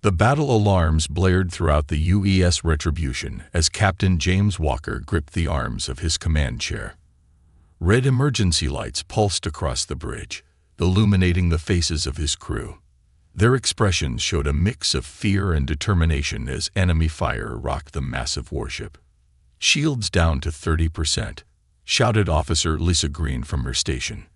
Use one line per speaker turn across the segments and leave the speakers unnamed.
The battle alarms blared throughout the UES Retribution as Captain James Walker gripped the arms of his command chair. Red emergency lights pulsed across the bridge, illuminating the faces of his crew. Their expressions showed a mix of fear and determination as enemy fire rocked the massive warship. "Shields down to 30%, shouted Officer Lisa Green from her station.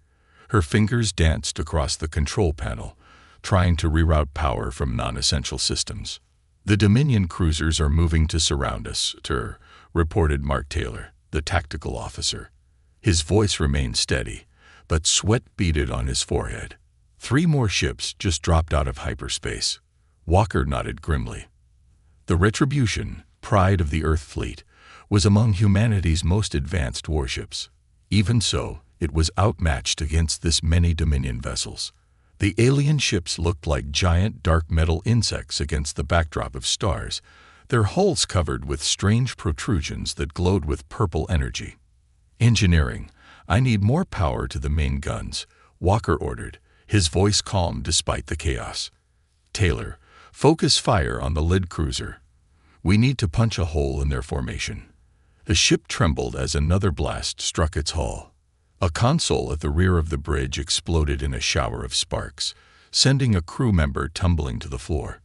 Her fingers danced across the control panel, trying to reroute power from non-essential systems. "The Dominion cruisers are moving to surround us, sir," reported Mark Taylor, the tactical officer. His voice remained steady, but sweat beaded on his forehead. 3 more ships just dropped out of hyperspace. Walker nodded grimly. The Retribution, pride of the Earth fleet, was among humanity's most advanced warships. Even so, it was outmatched against this many Dominion vessels. The alien ships looked like giant dark metal insects against the backdrop of stars, their hulls covered with strange protrusions that glowed with purple energy. "Engineering, I need more power to the main guns," Walker ordered, his voice calm despite the chaos. "Taylor, focus fire on the lead cruiser. We need to punch a hole in their formation." The ship trembled as another blast struck its hull. A console at the rear of the bridge exploded in a shower of sparks, sending a crew member tumbling to the floor.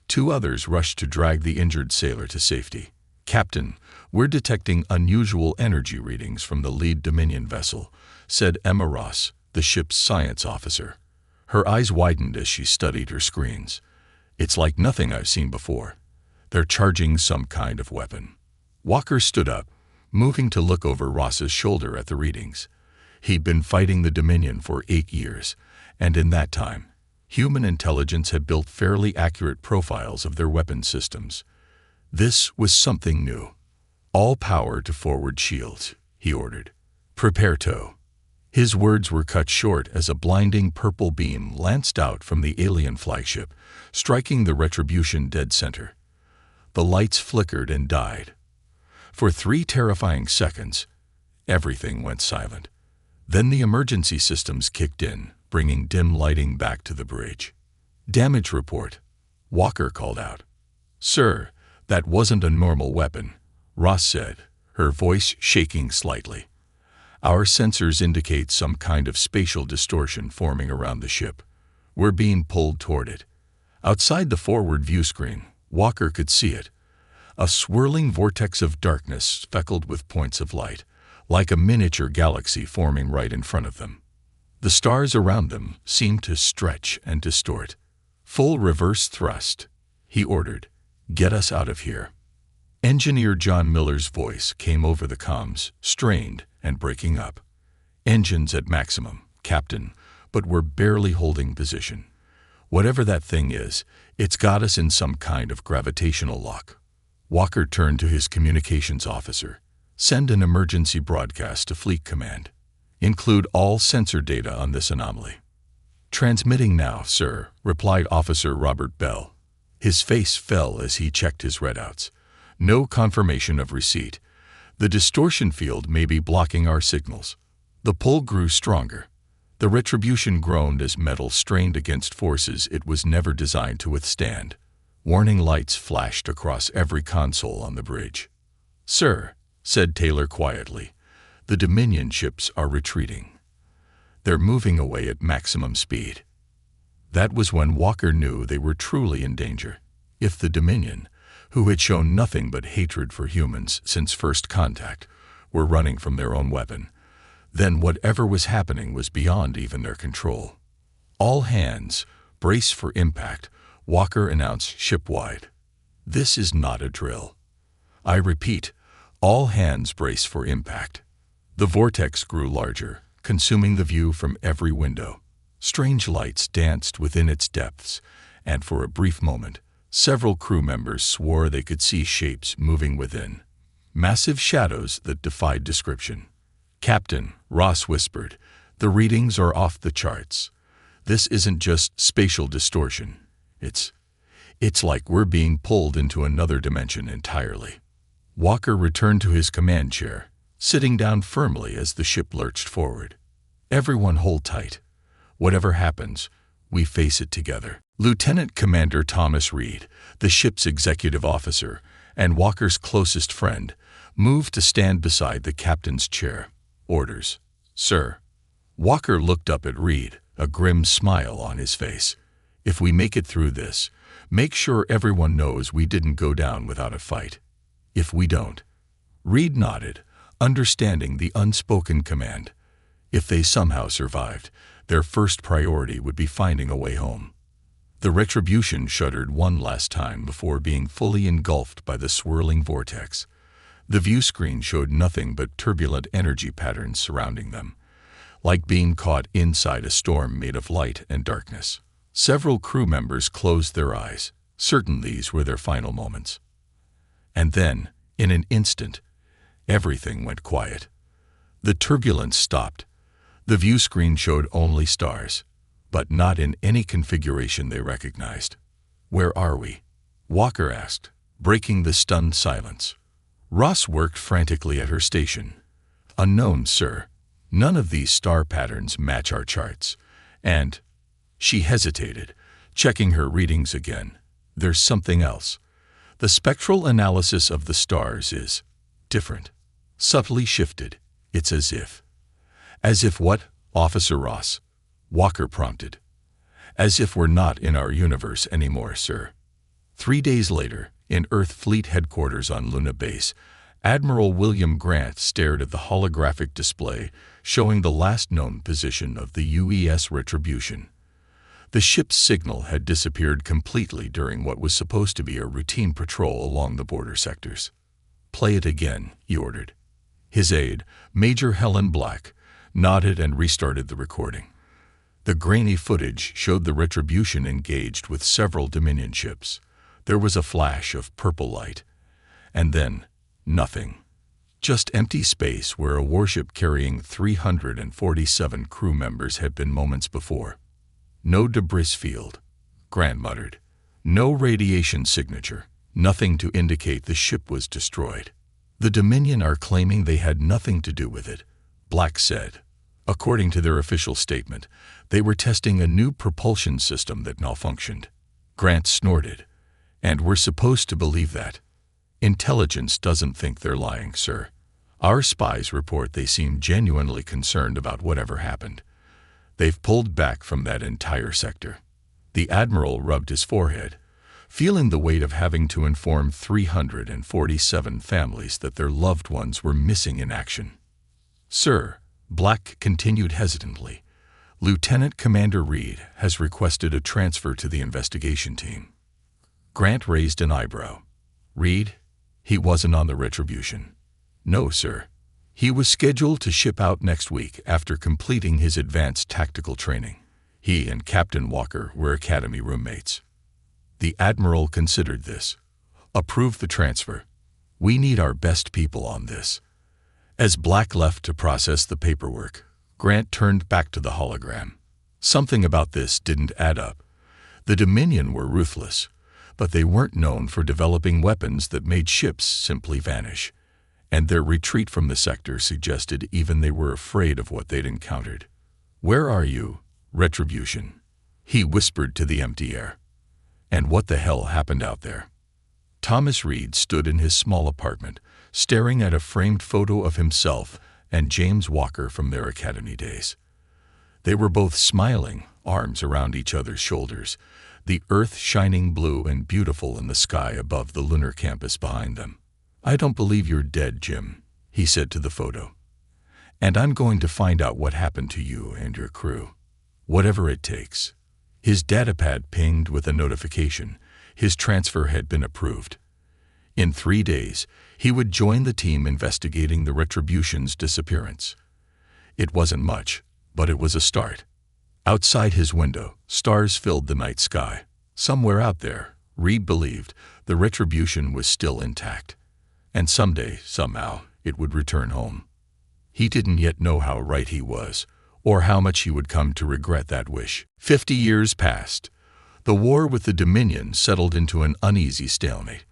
2 others rushed to drag the injured sailor to safety. "Captain, we're detecting unusual energy readings from the lead Dominion vessel," said Emma Ross, the ship's science officer. Her eyes widened as she studied her screens. "It's like nothing I've seen before. They're charging some kind of weapon." Walker stood up, moving to look over Ross's shoulder at the readings. He'd been fighting the Dominion for 8 years, and in that time, human intelligence had built fairly accurate profiles of their weapon systems. This was something new. "All power to forward shields," he ordered. "Prepare tow." His words were cut short as a blinding purple beam lanced out from the alien flagship, striking the Retribution dead center. The lights flickered and died. For 3 terrifying seconds, everything went silent. Then the emergency systems kicked in, bringing dim lighting back to the bridge. "Damage report," Walker called out. "Sir, that wasn't a normal weapon," Ross said, her voice shaking slightly. "Our sensors indicate some kind of spatial distortion forming around the ship. We're being pulled toward it." Outside the forward view screen, Walker could see it. A swirling vortex of darkness speckled with points of light, like a miniature galaxy forming right in front of them. The stars around them seemed to stretch and distort. "Full reverse thrust," he ordered. "Get us out of here." Engineer John Miller's voice came over the comms, strained and breaking up. "Engines at maximum, Captain, but we're barely holding position. Whatever that thing is, it's got us in some kind of gravitational lock." Walker turned to his communications officer. "Send an emergency broadcast to Fleet Command. Include all sensor data on this anomaly." "Transmitting now, sir," replied Officer Robert Bell. His face fell as he checked his readouts. "No confirmation of receipt. The distortion field may be blocking our signals." The pull grew stronger. The Retribution groaned as metal strained against forces it was never designed to withstand. Warning lights flashed across every console on the bridge. "Sir," said Taylor quietly, "the Dominion ships are retreating. They're moving away at maximum speed." That was when Walker knew they were truly in danger. If the Dominion, who had shown nothing but hatred for humans since first contact, were running from their own weapon, then whatever was happening was beyond even their control. "All hands, brace for impact," Walker announced shipwide. "This is not a drill. I repeat, all hands brace for impact." The vortex grew larger, consuming the view from every window. Strange lights danced within its depths, and for a brief moment, several crew members swore they could see shapes moving within. Massive shadows that defied description. "Captain," Ross whispered, "the readings are off the charts. This isn't just spatial distortion. It's like we're being pulled into another dimension entirely." Walker returned to his command chair, sitting down firmly as the ship lurched forward. "Everyone hold tight. Whatever happens, we face it together. Lieutenant Commander Thomas Reed, the ship's executive officer and Walker's closest friend, moved to stand beside the captain's chair. Orders, sir. Walker looked up at Reed, a grim smile on his face. If we make it through this, make sure everyone knows we didn't go down without a fight. If we don't. Reed nodded, understanding the unspoken command. If they somehow survived, their first priority would be finding a way home. The Retribution shuddered one last time before being fully engulfed by the swirling vortex. The view screen showed nothing but turbulent energy patterns surrounding them, like being caught inside a storm made of light and darkness. Several crew members closed their eyes, certain these were their final moments. And then, in an instant, everything went quiet. The turbulence stopped. The view screen showed only stars, but not in any configuration they recognized. Where are we? Walker asked, breaking the stunned silence. Ross worked frantically at her station. Unknown, sir. None of these star patterns match our charts. And she hesitated, checking her readings again. There's something else. The spectral analysis of the stars is different, subtly shifted. It's as if. As if what, Officer Ross? Walker prompted. As if we're not in our universe anymore, sir. 3 days later, in Earth Fleet Headquarters on Luna Base, Admiral William Grant stared at the holographic display showing the last known position of the UES Retribution. The ship's signal had disappeared completely during what was supposed to be a routine patrol along the border sectors. Play it again, he ordered. His aide, Major Helen Black, nodded and restarted the recording. The grainy footage showed the Retribution engaged with several Dominion ships. There was a flash of purple light. And then, nothing. Just empty space where a warship carrying 347 crew members had been moments before. No debris field, Grant muttered. No radiation signature, nothing to indicate the ship was destroyed. The Dominion are claiming they had nothing to do with it, Black said. According to their official statement, they were testing a new propulsion system that malfunctioned. Grant snorted. And we're supposed to believe that. Intelligence doesn't think they're lying, sir. Our spies report they seem genuinely concerned about whatever happened. They've pulled back from that entire sector. The Admiral rubbed his forehead, feeling the weight of having to inform 347 families that their loved ones were missing in action. Sir, Black continued hesitantly, Lieutenant Commander Reed has requested a transfer to the investigation team. Grant raised an eyebrow. Reed? He wasn't on the Retribution. No, sir. He was scheduled to ship out next week after completing his advanced tactical training. He and Captain Walker were academy roommates. The Admiral considered this. Approved the transfer. We need our best people on this. As Black left to process the paperwork, Grant turned back to the hologram. Something about this didn't add up. The Dominion were ruthless, but they weren't known for developing weapons that made ships simply vanish, and their retreat from the sector suggested even they were afraid of what they'd encountered. Where are you, Retribution? He whispered to the empty air. And what the hell happened out there? Thomas Reed stood in his small apartment, staring at a framed photo of himself and James Walker from their academy days. They were both smiling, arms around each other's shoulders, the earth shining blue and beautiful in the sky above the lunar campus behind them. I don't believe you're dead, Jim, he said to the photo. And I'm going to find out what happened to you and your crew. Whatever it takes. His datapad pinged with a notification. His transfer had been approved. In 3 days, he would join the team investigating the Retribution's disappearance. It wasn't much, but it was a start. Outside his window, stars filled the night sky. Somewhere out there, Reed believed, the Retribution was still intact. And someday, somehow, it would return home. He didn't yet know how right he was, or how much he would come to regret that wish. 50 years passed. The war with the Dominion settled into an uneasy stalemate.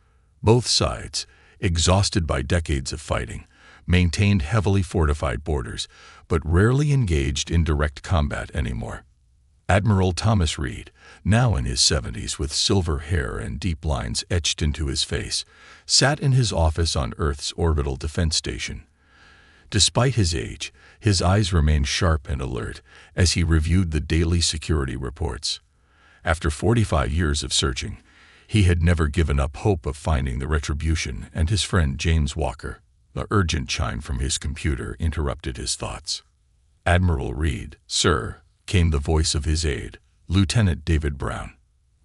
Both sides, exhausted by decades of fighting, maintained heavily fortified borders, but rarely engaged in direct combat anymore. Admiral Thomas Reed, now in his 70s with silver hair and deep lines etched into his face, sat in his office on Earth's orbital defense station. Despite his age, his eyes remained sharp and alert as he reviewed the daily security reports. After 45 years of searching, he had never given up hope of finding the Retribution and his friend James Walker. The urgent chime from his computer interrupted his thoughts. "Admiral Reed, sir," came the voice of his aide, Lieutenant David Brown.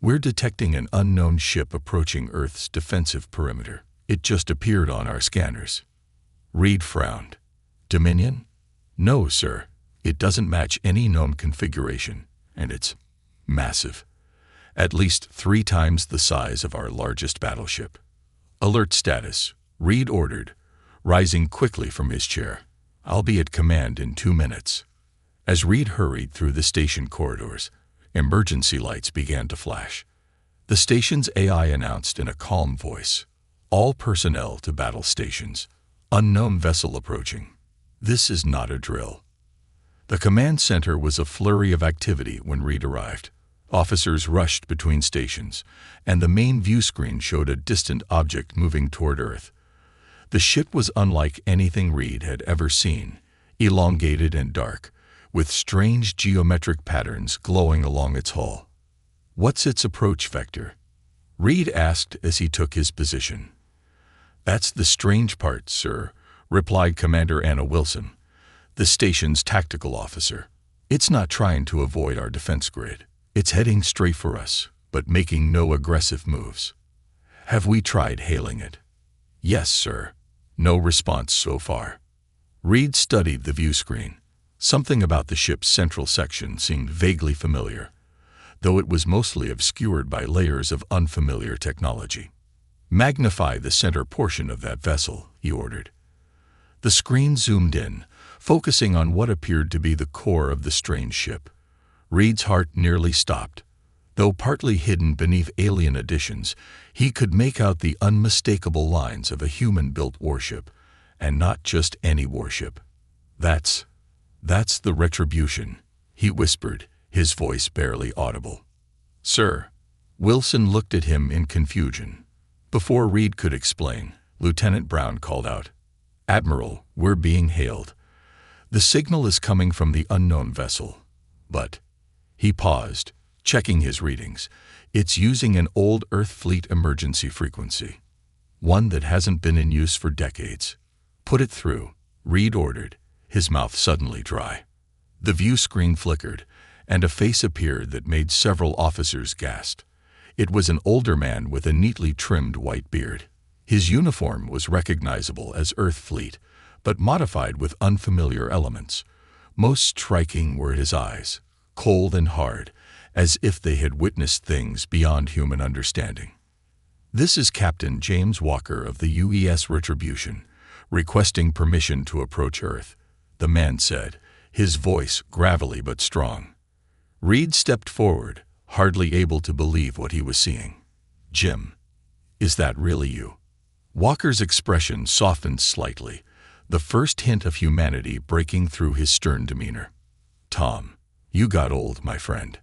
"We're detecting an unknown ship approaching Earth's defensive perimeter. It just appeared on our scanners." Reed frowned. "Dominion?" "No, sir. It doesn't match any known configuration, and it's massive. At least 3 times the size of our largest battleship." "Alert status," Reed ordered, rising quickly from his chair. "I'll be at command in 2 minutes." As Reed hurried through the station corridors, emergency lights began to flash. The station's AI announced in a calm voice, "All personnel to battle stations. Unknown vessel approaching." This is not a drill. The command center was a flurry of activity when Reed arrived. Officers rushed between stations, and the main view screen showed a distant object moving toward Earth. The ship was unlike anything Reed had ever seen, elongated and dark, with strange geometric patterns glowing along its hull. "What's its approach vector?" Reed asked as he took his position. "That's the strange part, sir," replied Commander Anna Wilson, the station's tactical officer. "It's not trying to avoid our defense grid. It's heading straight for us, but making no aggressive moves." "Have we tried hailing it?" "Yes, sir. No response so far." Reed studied the view screen. Something about the ship's central section seemed vaguely familiar, though it was mostly obscured by layers of unfamiliar technology. "Magnify the center portion of that vessel," he ordered. The screen zoomed in, focusing on what appeared to be the core of the strange ship. Reed's heart nearly stopped. Though partly hidden beneath alien additions, he could make out the unmistakable lines of a human-built warship, and not just any warship. That's the Retribution," he whispered, his voice barely audible. "Sir." Wilson looked at him in confusion. Before Reed could explain, Lieutenant Brown called out, "Admiral, we're being hailed. The signal is coming from the unknown vessel, but..." He paused, checking his readings. "It's using an old Earth Fleet emergency frequency, one that hasn't been in use for decades." "Put it through," Reed ordered, his mouth suddenly dry. The view screen flickered, and a face appeared that made several officers gasp. It was an older man with a neatly trimmed white beard. His uniform was recognizable as Earth Fleet, but modified with unfamiliar elements. Most striking were his eyes, cold and hard, as if they had witnessed things beyond human understanding. "This is Captain James Walker of the UES Retribution, requesting permission to approach Earth," the man said, his voice gravelly but strong. Reed stepped forward, hardly able to believe what he was seeing. "Jim, is that really you?" Walker's expression softened slightly, the first hint of humanity breaking through his stern demeanor. "Tom, you got old, my friend."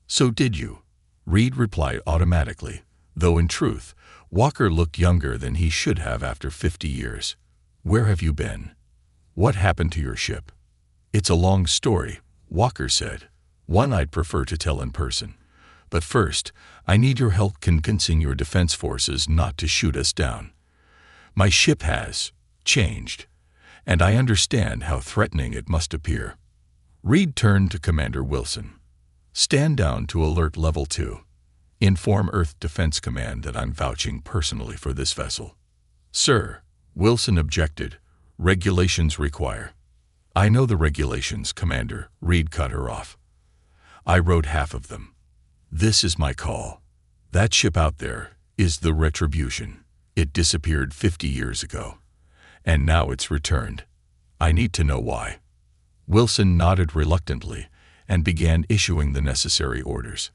"So did you," Reed replied automatically, though in truth, Walker looked younger than he should have after 50 years. "Where have you been? What happened to your ship?" "It's a long story," Walker said, "one I'd prefer to tell in person. But first, I need your help convincing your defense forces not to shoot us down. My ship has changed, and I understand how threatening it must appear." Reed turned to Commander Wilson. "Stand down to alert level 2. Inform Earth Defense Command that I'm vouching personally for this vessel." "Sir," Wilson objected, "regulations require." "I know the regulations, Commander," Reed cut her off. "I wrote half of them. This is my call. That ship out there is the Retribution. It disappeared 50 years ago, and now it's returned. I need to know why." Wilson nodded reluctantly and began issuing the necessary orders.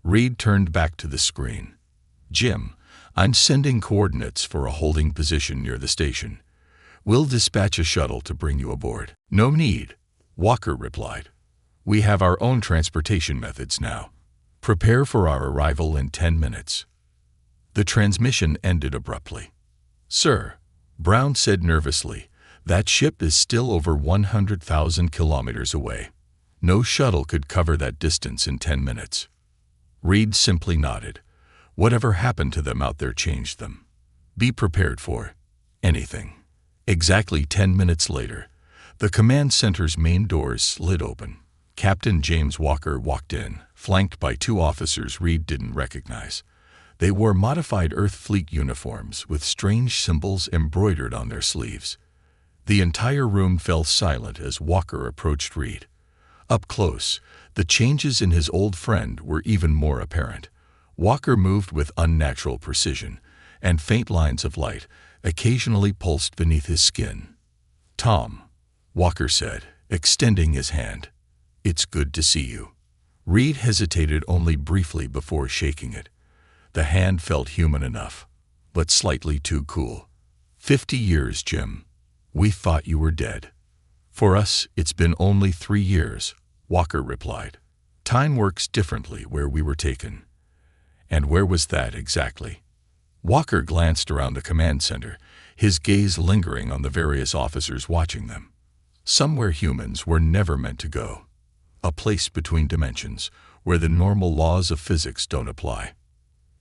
Reed turned back to the screen. "Jim, I'm sending coordinates for a holding position near the station. We'll dispatch a shuttle to bring you aboard." "No need," Walker replied. We have our own transportation methods now. Prepare for our arrival in 10 minutes. The transmission ended abruptly. Sir, Brown said nervously, that ship is still over 100,000 kilometers away. No shuttle could cover that distance in 10 minutes. Reed simply nodded. Whatever happened to them out there changed them. Be prepared for anything. Exactly 10 minutes later, the command center's main doors slid open. Captain James Walker walked in, flanked by two officers Reed didn't recognize. They wore modified Earth Fleet uniforms with strange symbols embroidered on their sleeves. The entire room fell silent as Walker approached Reed. Up close, the changes in his old friend were even more apparent. Walker moved with unnatural precision, and faint lines of light occasionally pulsed beneath his skin. "Tom," Walker said, extending his hand. "It's good to see you." Reed hesitated only briefly before shaking it. The hand felt human enough, but slightly too cool. 50 years, Jim. We thought you were dead." "For us, it's been only 3 years," Walker replied. "Time works differently where we were taken." "And where was that exactly?" Walker glanced around the command center, his gaze lingering on the various officers watching them. Somewhere humans were never meant to go. A place between dimensions, where the normal laws of physics don't apply.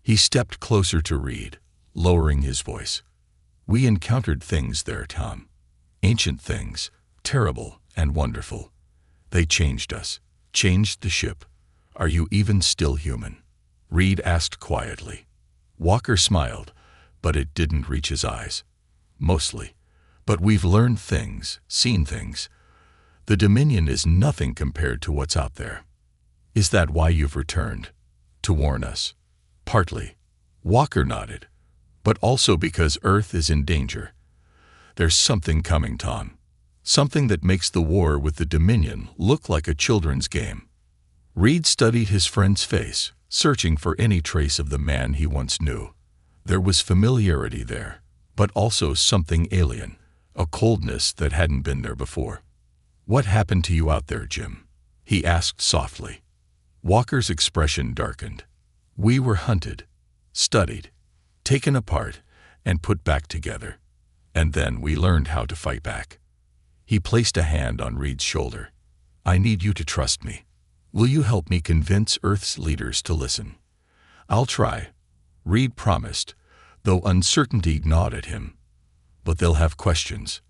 He stepped closer to Reed, lowering his voice. "We encountered things there, Tom. Ancient things, terrible and wonderful. They changed us, changed the ship. Are you even still human?" Reed asked quietly. Walker smiled, but it didn't reach his eyes. "Mostly. But we've learned things, seen things. The Dominion is nothing compared to what's out there." "Is that why you've returned? To warn us?" "Partly." Walker nodded. "But also because Earth is in danger. There's something coming, Tom. Something that makes the war with the Dominion look like a children's game." Reed studied his friend's face, searching for any trace of the man he once knew. There was familiarity there, but also something alien, a coldness that hadn't been there before. "What happened to you out there, Jim?" he asked softly. Walker's expression darkened. "We were hunted, studied, taken apart, and put back together. And then we learned how to fight back." He placed a hand on Reed's shoulder. "I need you to trust me. Will you help me convince Earth's leaders to listen?" "I'll try," Reed promised, though uncertainty gnawed at him. "But they'll have questions.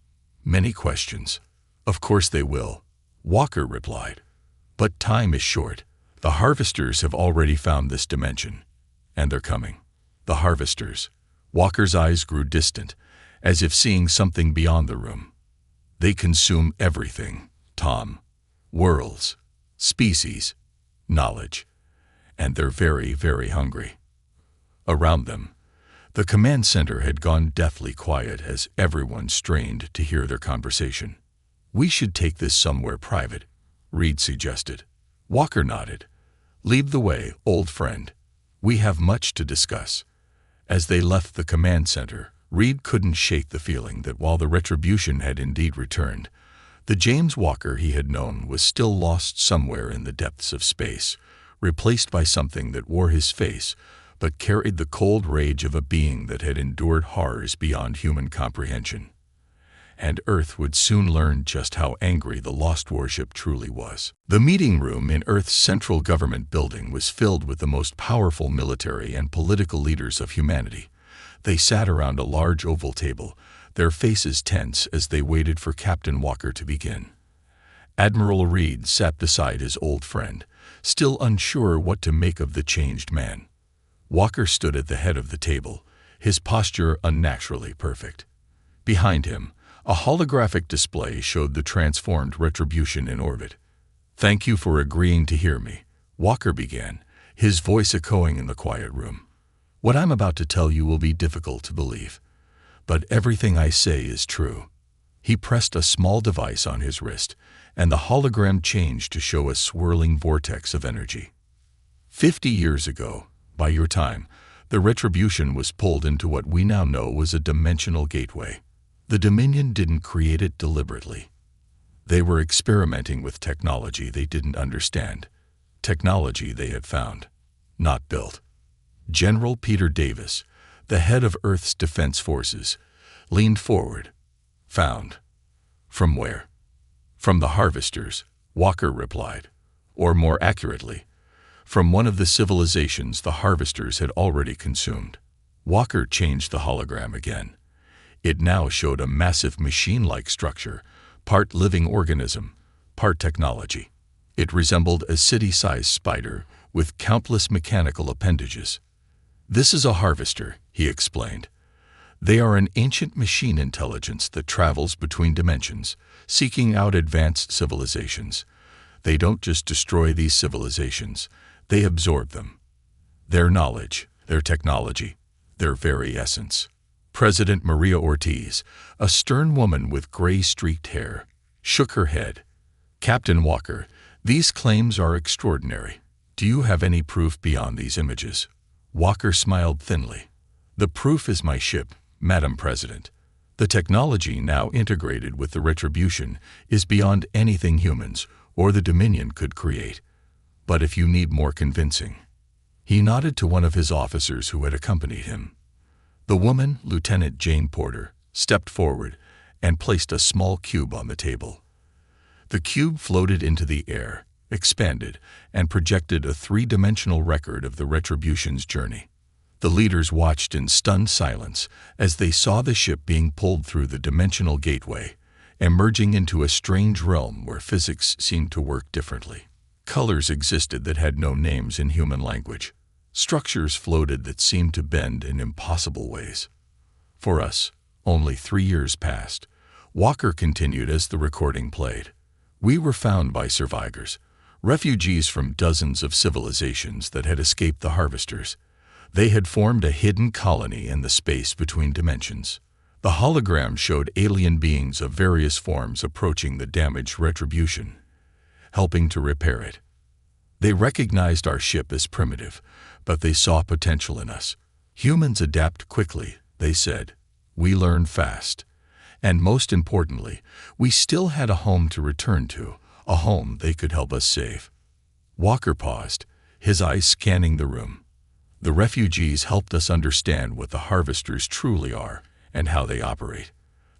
Many questions." "Of course they will," Walker replied. "But time is short. The harvesters have already found this dimension. And they're coming." "The harvesters." Walker's eyes grew distant, as if seeing something beyond the room. "They consume everything, Tom. Worlds, species, knowledge. And they're very, very hungry." Around them, the command center had gone deathly quiet as everyone strained to hear their conversation. "We should take this somewhere private," Reed suggested. Walker nodded. "Lead the way, old friend. We have much to discuss." As they left the command center, Reed couldn't shake the feeling that while the retribution had indeed returned, the James Walker he had known was still lost somewhere in the depths of space, replaced by something that wore his face but carried the cold rage of a being that had endured horrors beyond human comprehension. And Earth would soon learn just how angry the lost warship truly was. The meeting room in Earth's central government building was filled with the most powerful military and political leaders of humanity. They sat around a large oval table, their faces tense as they waited for Captain Walker to begin. Admiral Reed sat beside his old friend, still unsure what to make of the changed man. Walker stood at the head of the table, his posture unnaturally perfect. Behind him, a holographic display showed the transformed Retribution in orbit. "Thank you for agreeing to hear me," Walker began, his voice echoing in the quiet room. "What I'm about to tell you will be difficult to believe, but everything I say is true." He pressed a small device on his wrist, and the hologram changed to show a swirling vortex of energy. 50 years ago, by your time, the Retribution was pulled into what we now know was a dimensional gateway. The Dominion didn't create it deliberately. They were experimenting with technology they didn't understand, technology they had found, not built. General Peter Davis, the head of Earth's Defense Forces, leaned forward. Found. From where? From the harvesters, Walker replied. Or more accurately, from one of the civilizations the harvesters had already consumed. Walker changed the hologram again. It now showed a massive machine-like structure, part living organism, part technology. It resembled a city-sized spider with countless mechanical appendages. This is a harvester, he explained. They are an ancient machine intelligence that travels between dimensions, seeking out advanced civilizations. They don't just destroy these civilizations, they absorb them. Their knowledge, their technology, their very essence. President Maria Ortiz, a stern woman with gray-streaked hair, shook her head. Captain Walker, these claims are extraordinary. Do you have any proof beyond these images? Walker smiled thinly. The proof is my ship, Madam President. The technology now integrated with the Retribution is beyond anything humans or the Dominion could create. But if you need more convincing. He nodded to one of his officers who had accompanied him. The woman, Lieutenant Jane Porter, stepped forward and placed a small cube on the table. The cube floated into the air, expanded, and projected a three-dimensional record of the Retribution's journey. The leaders watched in stunned silence as they saw the ship being pulled through the dimensional gateway, emerging into a strange realm where physics seemed to work differently. Colors existed that had no names in human language. Structures floated that seemed to bend in impossible ways. For us, only 3 years passed. Walker continued as the recording played. We were found by survivors, refugees from dozens of civilizations that had escaped the harvesters. They had formed a hidden colony in the space between dimensions. The hologram showed alien beings of various forms approaching the damaged Retribution, helping to repair it. They recognized our ship as primitive, but they saw potential in us. Humans adapt quickly, they said. We learn fast. And most importantly, we still had a home to return to, a home they could help us save. Walker paused, his eyes scanning the room. The refugees helped us understand what the harvesters truly are and how they operate.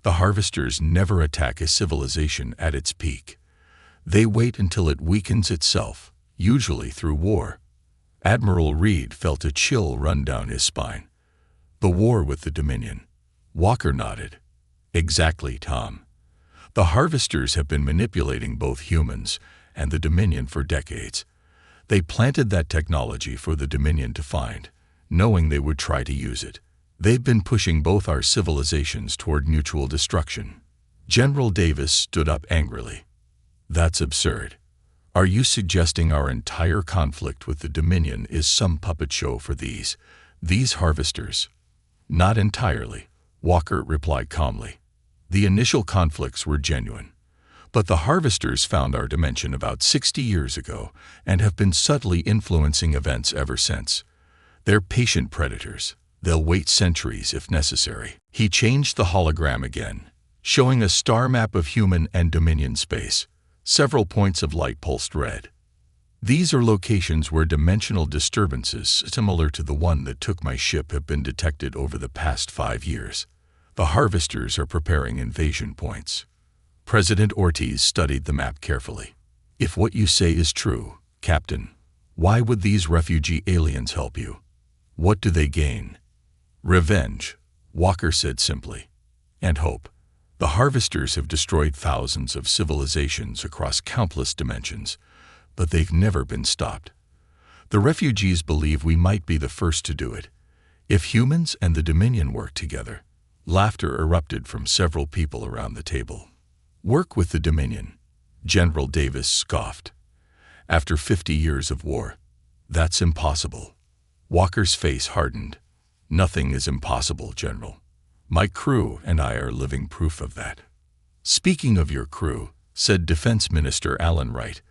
The harvesters never attack a civilization at its peak. They wait until it weakens itself, usually through war. Admiral Reed felt a chill run down his spine. The war with the Dominion. Walker nodded. Exactly, Tom. The harvesters have been manipulating both humans and the Dominion for decades. They planted that technology for the Dominion to find, knowing they would try to use it. They've been pushing both our civilizations toward mutual destruction. General Davis stood up angrily. That's absurd. Are you suggesting our entire conflict with the Dominion is some puppet show for these harvesters? Not entirely, Walker replied calmly. The initial conflicts were genuine. But the harvesters found our dimension about 60 years ago and have been subtly influencing events ever since. They're patient predators. They'll wait centuries if necessary. He changed the hologram again, showing a star map of human and Dominion space. Several points of light pulsed red. These are locations where dimensional disturbances similar to the one that took my ship have been detected over the past 5 years. The harvesters are preparing invasion points. President Ortiz studied the map carefully. If what you say is true, Captain, why would these refugee aliens help you? What do they gain? Revenge, Walker said simply. And hope. The harvesters have destroyed thousands of civilizations across countless dimensions, but they've never been stopped. The refugees believe we might be the first to do it. If humans and the Dominion work together. Laughter erupted from several people around the table. Work with the Dominion, General Davis scoffed. After 50 years of war, that's impossible. Walker's face hardened. Nothing is impossible, General. My crew and I are living proof of that. Speaking of your crew, said Defense Minister Alan Wright,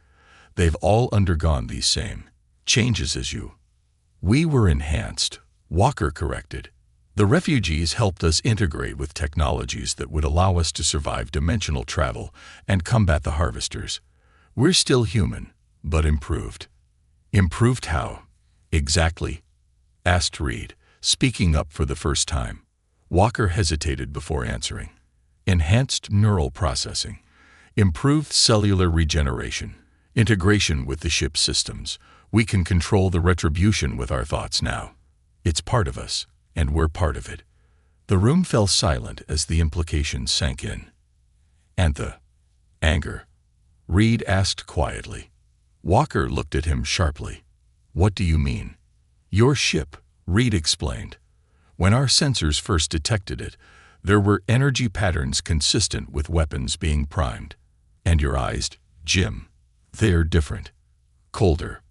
they've all undergone these same changes as you. We were enhanced, Walker corrected. The refugees helped us integrate with technologies that would allow us to survive dimensional travel and combat the harvesters. We're still human, but improved. Improved how? Exactly? Asked Reed, speaking up for the first time. Walker hesitated before answering. Enhanced neural processing, improved cellular regeneration, integration with the ship's systems. We can control the retribution with our thoughts now. It's part of us, and we're part of it. The room fell silent as the implications sank in. And the anger? Reed asked quietly. Walker looked at him sharply. What do you mean? Your ship, Reed explained. When our sensors first detected it, there were energy patterns consistent with weapons being primed. And your eyes, Jim, they're different. Colder.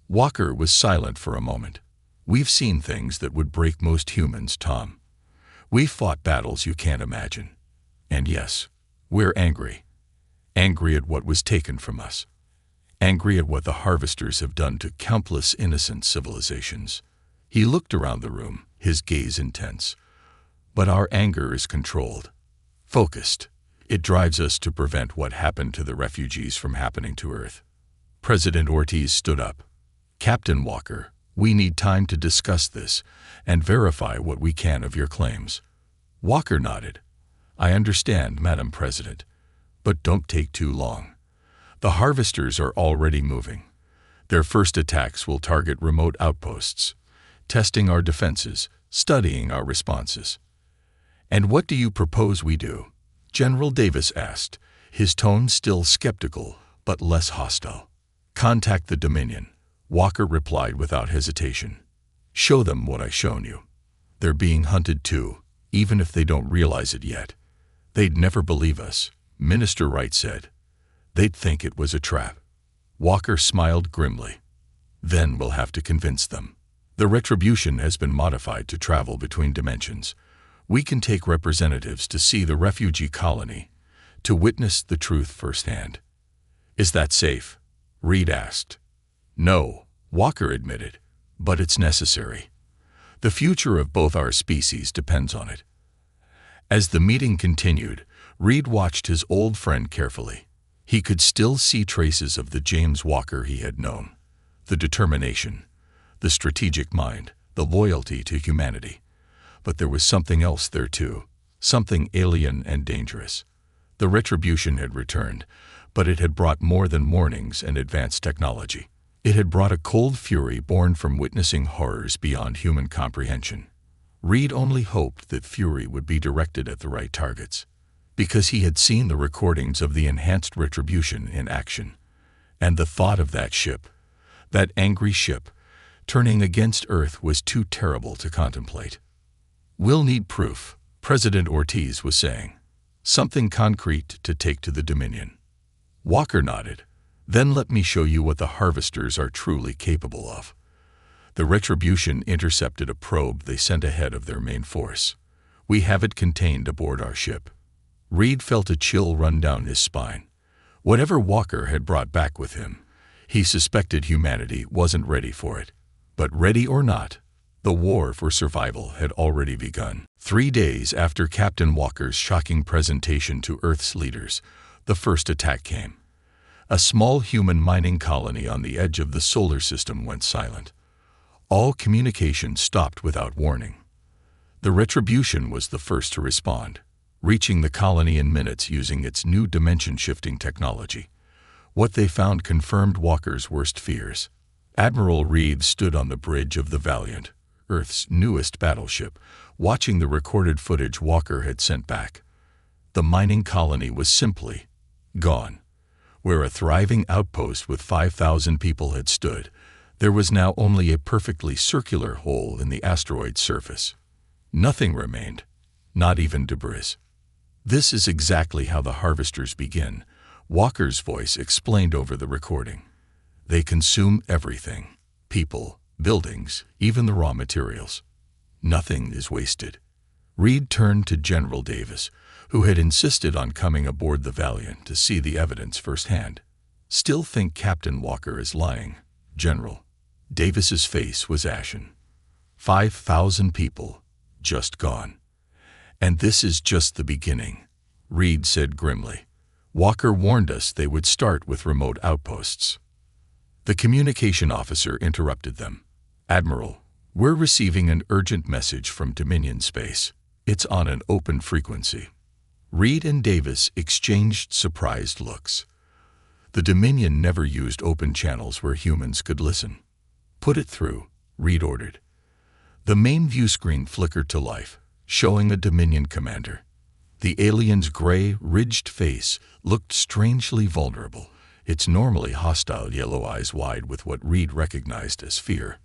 Walker was silent for a moment. We've seen things that would break most humans, Tom. We've fought battles you can't imagine. And yes, we're angry. Angry at what was taken from us. Angry at what the harvesters have done to countless innocent civilizations. He looked around the room, his gaze intense. But our anger is controlled, focused. It drives us to prevent what happened to the refugees from happening to Earth. President Ortiz stood up. Captain Walker, we need time to discuss this and verify what we can of your claims. Walker nodded. I understand, Madam President, but don't take too long. The harvesters are already moving. Their first attacks will target remote outposts, testing our defenses, studying our responses. And what do you propose we do? General Davis asked, his tone still skeptical but less hostile. Contact the Dominion, Walker replied without hesitation. Show them what I've shown you. They're being hunted too, even if they don't realize it yet. They'd never believe us, Minister Wright said. They'd think it was a trap. Walker smiled grimly. Then we'll have to convince them. The retribution has been modified to travel between dimensions. We can take representatives to see the refugee colony, to witness the truth firsthand. Is that safe? Reed asked. No, Walker admitted, but it's necessary. The future of both our species depends on it. As the meeting continued, Reed watched his old friend carefully. He could still see traces of the James Walker he had known. The determination, the strategic mind, the loyalty to humanity. But there was something else there too, something alien and dangerous. The retribution had returned, but it had brought more than warnings and advanced technology. It had brought a cold fury born from witnessing horrors beyond human comprehension. Reed only hoped that fury would be directed at the right targets, because he had seen the recordings of the enhanced retribution in action. And the thought of that ship, that angry ship, turning against Earth was too terrible to contemplate. We'll need proof, President Ortiz was saying. Something concrete to take to the Dominion. Walker nodded. Then let me show you what the harvesters are truly capable of. The retribution intercepted a probe they sent ahead of their main force. We have it contained aboard our ship. Reed felt a chill run down his spine. Whatever Walker had brought back with him, he suspected humanity wasn't ready for it. But ready or not, the war for survival had already begun. 3 days after Captain Walker's shocking presentation to Earth's leaders, the first attack came. A small human mining colony on the edge of the solar system went silent. All communication stopped without warning. The retribution was the first to respond, reaching the colony in minutes using its new dimension-shifting technology. What they found confirmed Walker's worst fears. Admiral Reed stood on the bridge of the Valiant, Earth's newest battleship, watching the recorded footage Walker had sent back. The mining colony was simply gone. Where a thriving outpost with 5,000 people had stood, there was now only a perfectly circular hole in the asteroid's surface. Nothing remained, not even debris. This is exactly how the harvesters begin, Walker's voice explained over the recording. They consume everything, people, buildings, even the raw materials. Nothing is wasted. Reed turned to General Davis, who had insisted on coming aboard the Valiant to see the evidence firsthand. Still think Captain Walker is lying, General. Davis's face was ashen. 5,000 people, just gone. And this is just the beginning, Reed said grimly. Walker warned us they would start with remote outposts. The communication officer interrupted them. Admiral, we're receiving an urgent message from Dominion space. It's on an open frequency. Reed and Davis exchanged surprised looks. The Dominion never used open channels where humans could listen. Put it through, Reed ordered. The main view screen flickered to life, showing a Dominion commander. The alien's gray, ridged face looked strangely vulnerable, its normally hostile yellow eyes wide with what Reed recognized as fear.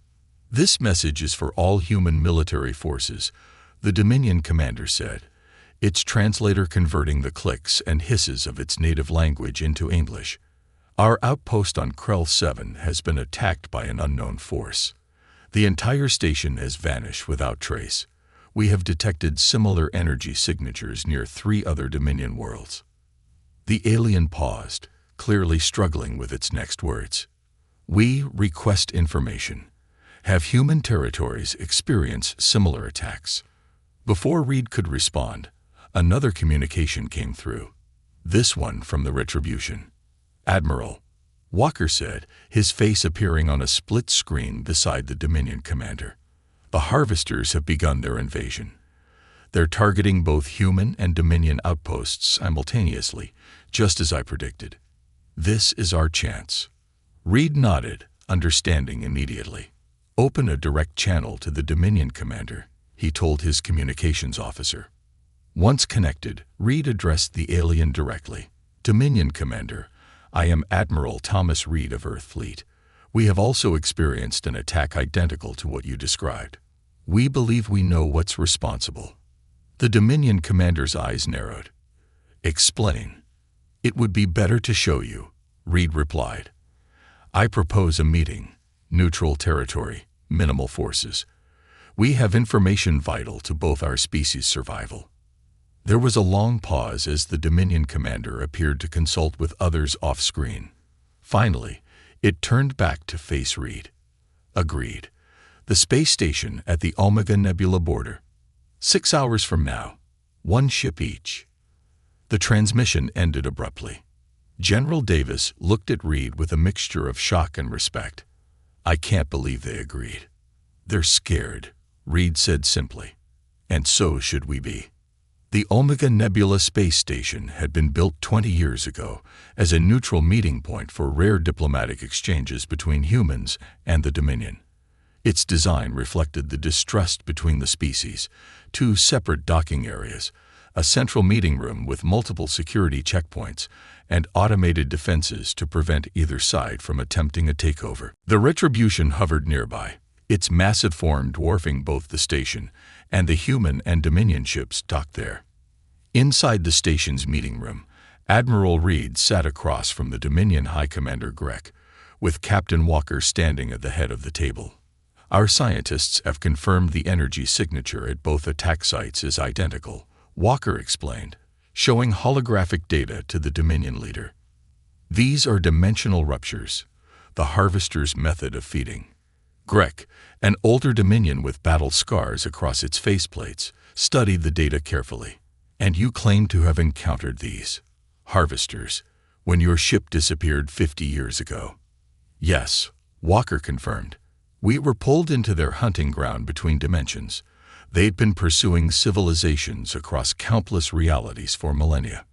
This message is for all human military forces, the Dominion commander said, its translator converting the clicks and hisses of its native language into English. Our outpost on Krell 7 has been attacked by an unknown force. The entire station has vanished without trace. We have detected similar energy signatures near 3 other Dominion worlds. The alien paused, clearly struggling with its next words. We request information. Have human territories experienced similar attacks? Before Reed could respond, another communication came through. This one from the Retribution. Admiral, Walker said, his face appearing on a split screen beside the Dominion commander. The Harvesters have begun their invasion. They're targeting both human and Dominion outposts simultaneously, just as I predicted. This is our chance. Reed nodded, understanding immediately. Open a direct channel to the Dominion commander, he told his communications officer. Once connected, Reed addressed the alien directly. Dominion commander, I am Admiral Thomas Reed of Earth Fleet. We have also experienced an attack identical to what you described. We believe we know what's responsible. The Dominion commander's eyes narrowed. Explain. It would be better to show you, Reed replied. I propose a meeting. Neutral territory, minimal forces. We have information vital to both our species' survival. There was a long pause as the Dominion commander appeared to consult with others off-screen. Finally, it turned back to face Reed. Agreed. The space station at the Omega Nebula border. 6 hours from now. 1 ship each. The transmission ended abruptly. General Davis looked at Reed with a mixture of shock and respect. I can't believe they agreed. They're scared, Reed said simply. And so should we be. The Omega Nebula space station had been built 20 years ago as a neutral meeting point for rare diplomatic exchanges between humans and the Dominion. Its design reflected the distrust between the species, 2 separate docking areas, a central meeting room with multiple security checkpoints, and automated defenses to prevent either side from attempting a takeover. The Retribution hovered nearby, its massive form dwarfing both the station and the human and Dominion ships docked there. Inside the station's meeting room, Admiral Reed sat across from the Dominion High Commander Grek, with Captain Walker standing at the head of the table. Our scientists have confirmed the energy signature at both attack sites is identical, Walker explained, showing holographic data to the Dominion leader. These are dimensional ruptures, the Harvester's method of feeding. Grek, an older Dominion with battle scars across its faceplates, studied the data carefully. And you claim to have encountered these Harvesters when your ship disappeared 50 years ago. Yes, Walker confirmed. We were pulled into their hunting ground between dimensions. They'd been pursuing civilizations across countless realities for millennia.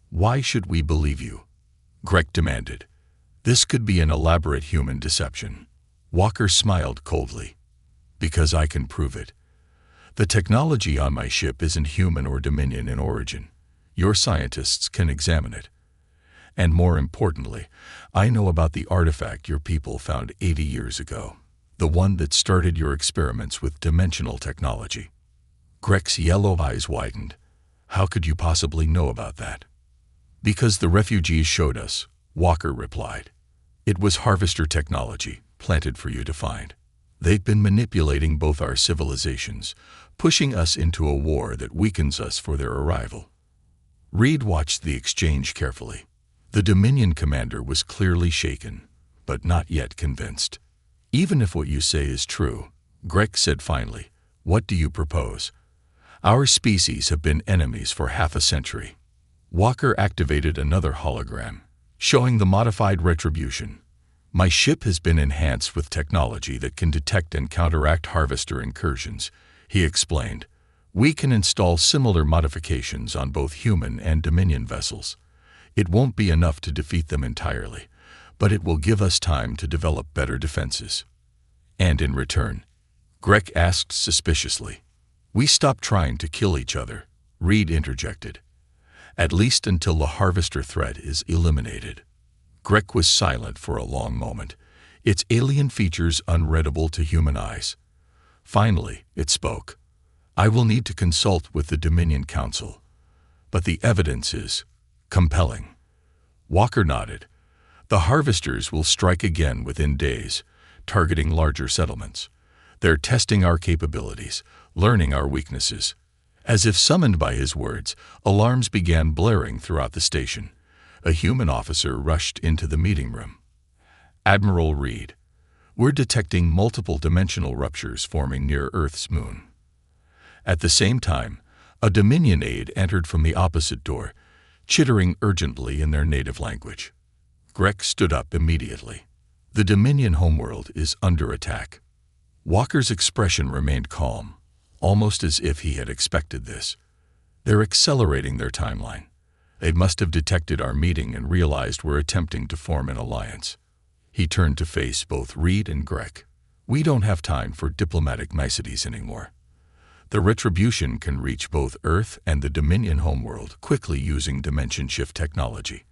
Why should we believe you? Grek demanded. This could be an elaborate human deception. Walker smiled coldly. Because I can prove it. The technology on my ship isn't human or Dominion in origin. Your scientists can examine it. And more importantly, I know about the artifact your people found 80 years ago, the one that started your experiments with dimensional technology. Grek's yellow eyes widened. How could you possibly know about that? Because the refugees showed us, Walker replied. It was Harvester technology, planted for you to find. They'd been manipulating both our civilizations, pushing us into a war that weakens us for their arrival. Reed watched the exchange carefully. The Dominion commander was clearly shaken, but not yet convinced. Even if what you say is true, Grek said finally, what do you propose? Our species have been enemies for half a century. Walker activated another hologram, showing the modified retribution. My ship has been enhanced with technology that can detect and counteract harvester incursions, he explained. We can install similar modifications on both human and Dominion vessels. It won't be enough to defeat them entirely, but it will give us time to develop better defenses. And in return, Greg asked suspiciously. We stopped trying to kill each other, Reed interjected. At least until the harvester threat is eliminated. Greg was silent for a long moment, its alien features unreadable to human eyes. Finally, it spoke. I will need to consult with the Dominion Council, but the evidence is compelling. Walker nodded. The harvesters will strike again within days, targeting larger settlements. They're testing our capabilities, learning our weaknesses. As if summoned by his words, alarms began blaring throughout the station. A human officer rushed into the meeting room. Admiral Reed, we're detecting multiple dimensional ruptures forming near Earth's moon. At the same time, a Dominion aide entered from the opposite door, chittering urgently in their native language. Greg stood up immediately. The Dominion homeworld is under attack. Walker's expression remained calm, almost as if he had expected this. They're accelerating their timeline. They must have detected our meeting and realized we're attempting to form an alliance. He turned to face both Reed and Greg. We don't have time for diplomatic niceties anymore. The retribution can reach both Earth and the Dominion homeworld quickly using dimension shift technology.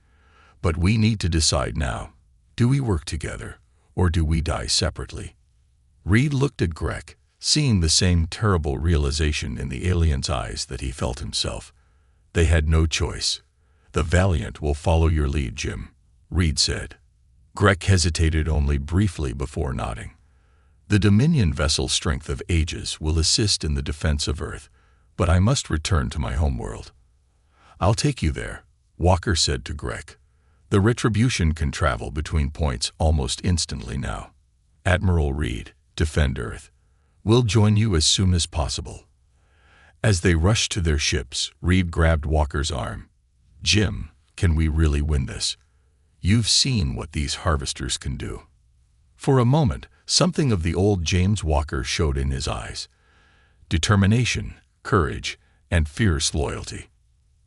But we need to decide now. Do we work together, or do we die separately? Reed looked at Greg, seeing the same terrible realization in the alien's eyes that he felt himself. They had no choice. The Valiant will follow your lead, Jim, Reed said. Greg hesitated only briefly before nodding. The Dominion vessel Strength of Ages will assist in the defense of Earth, but I must return to my homeworld. I'll take you there, Walker said to Greg. The retribution can travel between points almost instantly now. Admiral Reed, defend Earth. We'll join you as soon as possible. As they rushed to their ships, Reed grabbed Walker's arm. Jim, can we really win this? You've seen what these harvesters can do. For a moment, something of the old James Walker showed in his eyes. Determination, courage, and fierce loyalty.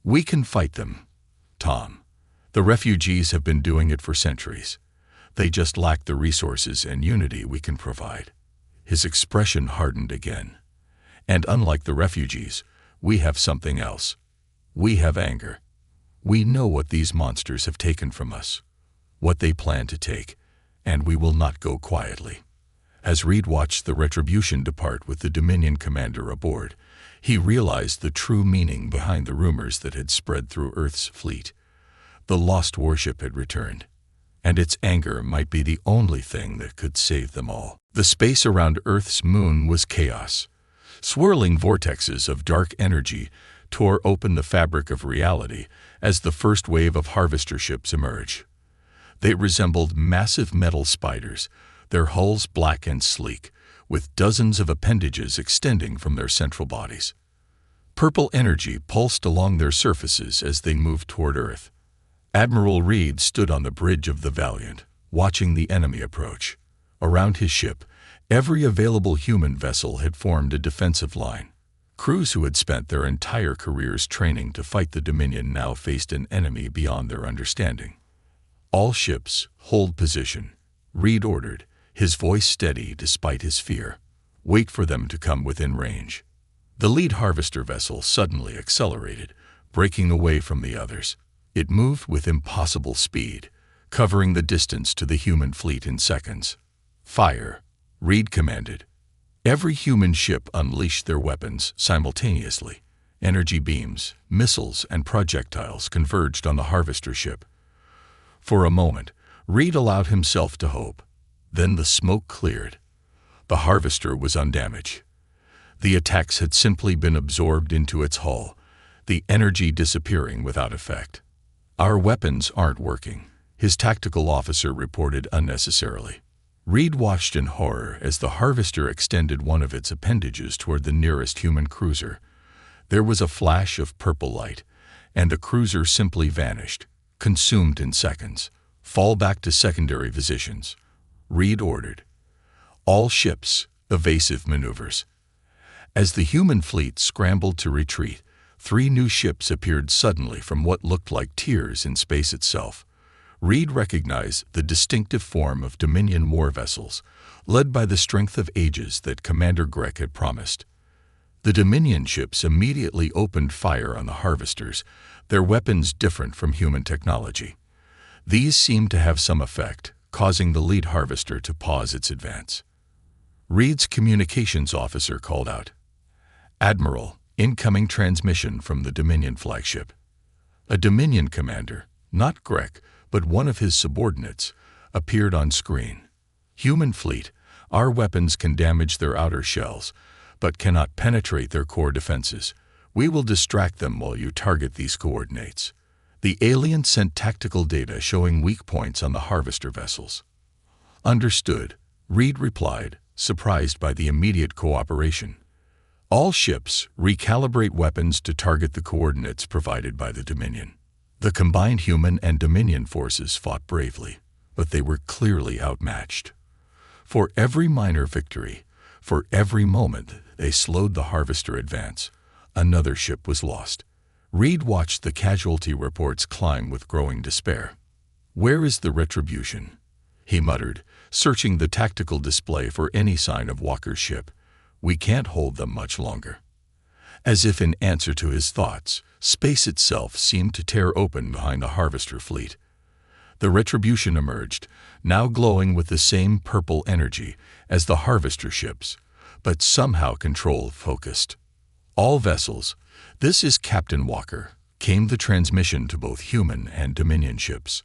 We can fight them, Tom. The refugees have been doing it for centuries. They just lack the resources and unity we can provide. His expression hardened again. And unlike the refugees, we have something else. We have anger. We know what these monsters have taken from us, what they plan to take, and we will not go quietly. As Reed watched the retribution depart with the Dominion commander aboard, he realized the true meaning behind the rumors that had spread through Earth's fleet. The lost warship had returned, and its anger might be the only thing that could save them all. The space around Earth's moon was chaos. Swirling vortexes of dark energy tore open the fabric of reality as the first wave of harvester ships emerged. They resembled massive metal spiders, their hulls black and sleek, with dozens of appendages extending from their central bodies. Purple energy pulsed along their surfaces as they moved toward Earth. Admiral Reed stood on the bridge of the Valiant, watching the enemy approach. Around his ship, every available human vessel had formed a defensive line. Crews who had spent their entire careers training to fight the Dominion now faced an enemy beyond their understanding. All ships, hold position, Reed ordered, his voice steady despite his fear. Wait for them to come within range. The lead harvester vessel suddenly accelerated, breaking away from the others. It moved with impossible speed, covering the distance to the human fleet in seconds. Fire, Reed commanded. Every human ship unleashed their weapons simultaneously. Energy beams, missiles, and projectiles converged on the harvester ship. For a moment, Reed allowed himself to hope. Then the smoke cleared. The harvester was undamaged. The attacks had simply been absorbed into its hull, the energy disappearing without effect. Our weapons aren't working, his tactical officer reported unnecessarily. Reed watched in horror as the harvester extended one of its appendages toward the nearest human cruiser. There was a flash of purple light, and the cruiser simply vanished, consumed in seconds. Fall back to secondary positions, Reed ordered. All ships, evasive maneuvers. As the human fleet scrambled to retreat, 3 new ships appeared suddenly from what looked like tiers in space itself. Reed recognized the distinctive form of Dominion war vessels, led by the strength of ages that Commander Grech had promised. The Dominion ships immediately opened fire on the harvesters, their weapons different from human technology. These seemed to have some effect, causing the lead harvester to pause its advance. Reed's communications officer called out, "Admiral, incoming transmission from the Dominion flagship." A Dominion commander, not Grech, but one of his subordinates, appeared on screen. "Human fleet, our weapons can damage their outer shells, but cannot penetrate their core defenses. We will distract them while you target these coordinates." The alien sent tactical data showing weak points on the harvester vessels. "Understood," Reed replied, surprised by the immediate cooperation. "All ships recalibrate weapons to target the coordinates provided by the Dominion." The combined human and Dominion forces fought bravely, but they were clearly outmatched. For every minor victory, for every moment they slowed the harvester advance, another ship was lost. Reed watched the casualty reports climb with growing despair. "Where is the retribution?" he muttered, searching the tactical display for any sign of Walker's ship. "We can't hold them much longer." As if in answer to his thoughts, space itself seemed to tear open behind the harvester fleet. The retribution emerged, now glowing with the same purple energy as the harvester ships, but somehow control-focused. "All vessels, this is Captain Walker," came the transmission to both human and Dominion ships.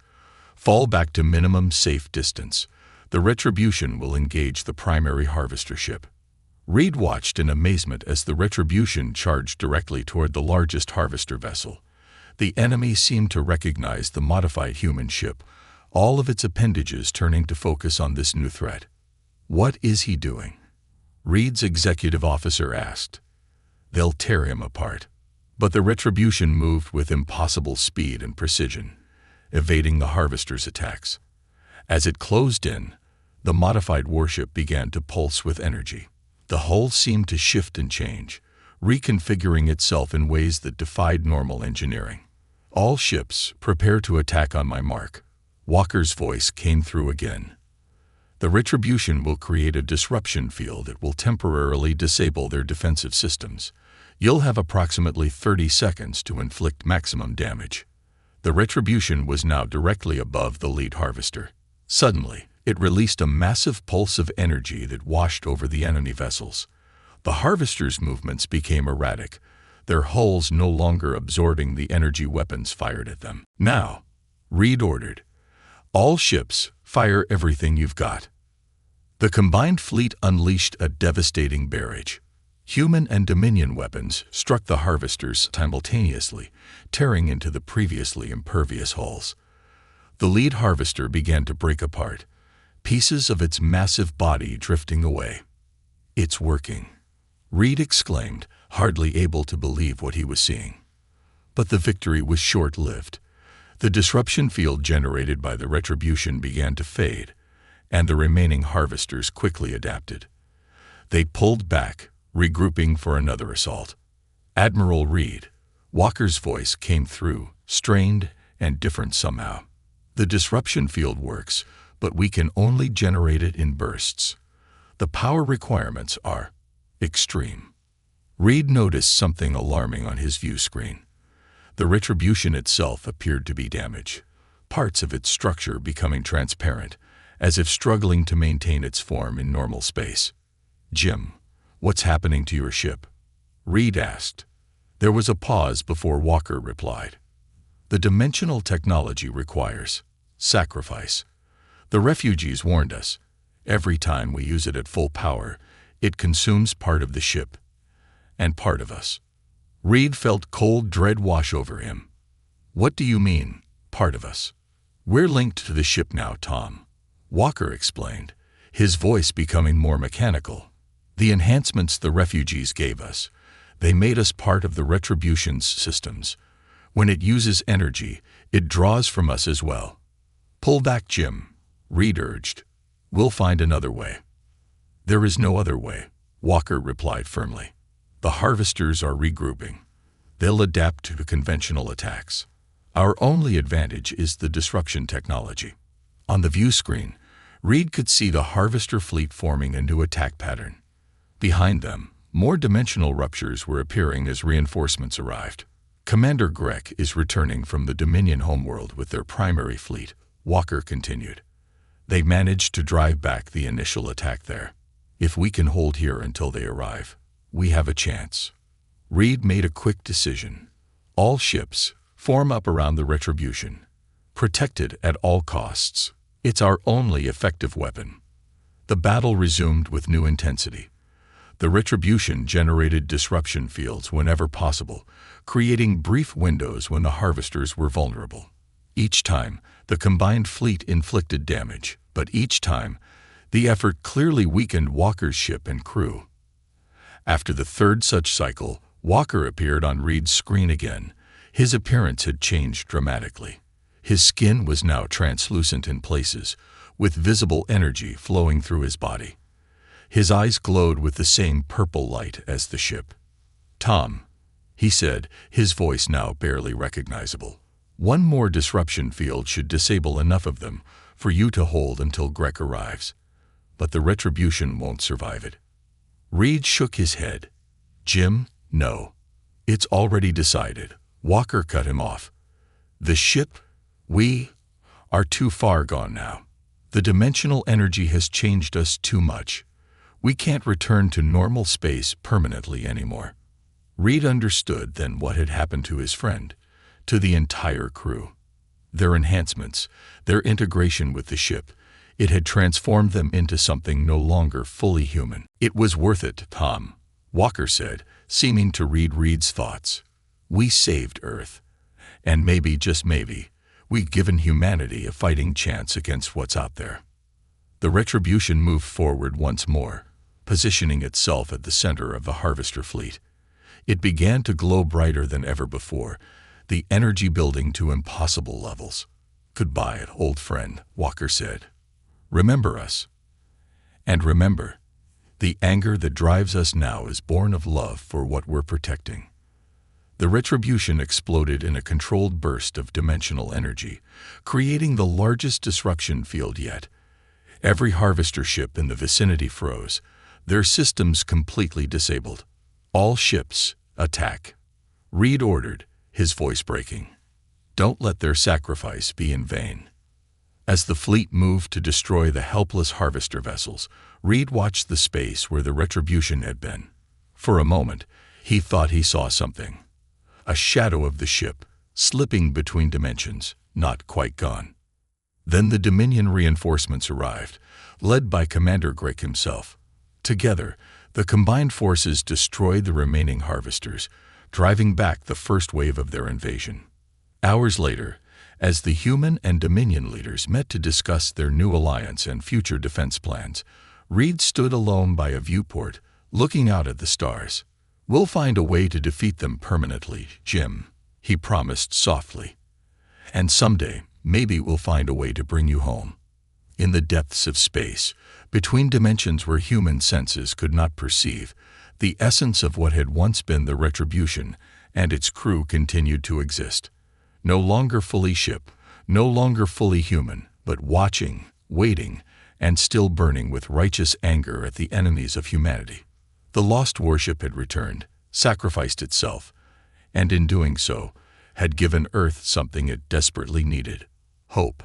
"Fall back to minimum safe distance. The retribution will engage the primary harvester ship." Reed watched in amazement as the retribution charged directly toward the largest harvester vessel. The enemy seemed to recognize the modified human ship, all of its appendages turning to focus on this new threat. "What is he doing?" Reed's executive officer asked. "They'll tear him apart." But the retribution moved with impossible speed and precision, evading the harvester's attacks. As it closed in, the modified warship began to pulse with energy. The hull seemed to shift and change, reconfiguring itself in ways that defied normal engineering. "All ships, prepare to attack on my mark." Walker's voice came through again. "The retribution will create a disruption field that will temporarily disable their defensive systems. You'll have approximately 30 seconds to inflict maximum damage." The retribution was now directly above the lead harvester. Suddenly, it released a massive pulse of energy that washed over the enemy vessels. The harvesters' movements became erratic, their hulls no longer absorbing the energy weapons fired at them. "Now," Reed ordered, "all ships, fire everything you've got." The combined fleet unleashed a devastating barrage. Human and Dominion weapons struck the harvesters simultaneously, tearing into the previously impervious hulls. The lead harvester began to break apart, pieces of its massive body drifting away. "It's working," Reed exclaimed, hardly able to believe what he was seeing. But the victory was short-lived. The disruption field generated by the retribution began to fade, and the remaining harvesters quickly adapted. They pulled back, regrouping for another assault. "Admiral Reed," Walker's voice came through, strained and different somehow. "The disruption field works, but we can only generate it in bursts. The power requirements are extreme." Reed noticed something alarming on his view screen. The retribution itself appeared to be damaged, parts of its structure becoming transparent, as if struggling to maintain its form in normal space. "Jim, what's happening to your ship?" Reed asked. There was a pause before Walker replied. "The dimensional technology requires sacrifice. The refugees warned us. Every time we use it at full power, it consumes part of the ship, and part of us." Reed felt cold dread wash over him. "What do you mean, part of us?" "We're linked to the ship now, Tom," Walker explained, his voice becoming more mechanical. "The enhancements the refugees gave us, They made us part of the Retribution's systems. When it uses energy, it draws from us as well. Pull back, Jim, Reed urged. We'll find another way. There is no other way, Walker replied firmly. The harvesters are regrouping. They'll adapt to conventional attacks. Our only advantage is the disruption technology. On the view screen, Reed could see the harvester fleet forming a new attack pattern. Behind them, more dimensional ruptures were appearing as reinforcements arrived. Commander Grek is returning from the Dominion homeworld with their primary fleet, Walker continued. They managed to drive back the initial attack there. If we can hold here until they arrive, we have a chance. Reed made a quick decision. All ships form up around the Retribution, protected at all costs. It's our only effective weapon. The battle resumed with new intensity. The Retribution generated disruption fields whenever possible, creating brief windows when the harvesters were vulnerable. Each time, the combined fleet inflicted damage, but each time, the effort clearly weakened Walker's ship and crew. After the third such cycle, Walker appeared on Reed's screen again. His appearance had changed dramatically. His skin was now translucent in places, with visible energy flowing through his body. His eyes glowed with the same purple light as the ship. Tom, he said, his voice now barely recognizable. One more disruption field should disable enough of them for you to hold until Grek arrives. But the Retribution won't survive it. Reed shook his head. Jim, no. It's already decided. Walker cut him off. The ship, we, are too far gone now. The dimensional energy has changed us too much. We can't return to normal space permanently anymore. Reed understood then what had happened to his friend, to the entire crew. Their enhancements, their integration with the ship, it had transformed them into something no longer fully human. It was worth it, Tom, Walker said, seeming to read Reed's thoughts. We saved Earth. And maybe, just maybe, we've given humanity a fighting chance against what's out there. The Retribution moved forward once more, positioning itself at the center of the harvester fleet. It began to glow brighter than ever before, the energy building to impossible levels. Goodbye, old friend, Walker said. Remember us. And remember, the anger that drives us now is born of love for what we're protecting. The Retribution exploded in a controlled burst of dimensional energy, creating the largest disruption field yet. Every harvester ship in the vicinity froze, their systems completely disabled. All ships, attack. Reed ordered, his voice breaking. Don't let their sacrifice be in vain. As the fleet moved to destroy the helpless harvester vessels, Reed watched the space where the Retribution had been. For a moment, he thought he saw something. A shadow of the ship, slipping between dimensions, not quite gone. Then the Dominion reinforcements arrived, led by Commander Grek himself. Together, the combined forces destroyed the remaining harvesters, driving back the first wave of their invasion. Hours later, as the human and Dominion leaders met to discuss their new alliance and future defense plans, Reed stood alone by a viewport, looking out at the stars. We'll find a way to defeat them permanently, Jim, he promised softly. And someday, maybe we'll find a way to bring you home. In the depths of space, between dimensions where human senses could not perceive, the essence of what had once been the Retribution and its crew continued to exist. No longer fully ship, no longer fully human, but watching, waiting, and still burning with righteous anger at the enemies of humanity. The lost warship had returned, sacrificed itself, and in doing so, had given Earth something it desperately needed: hope.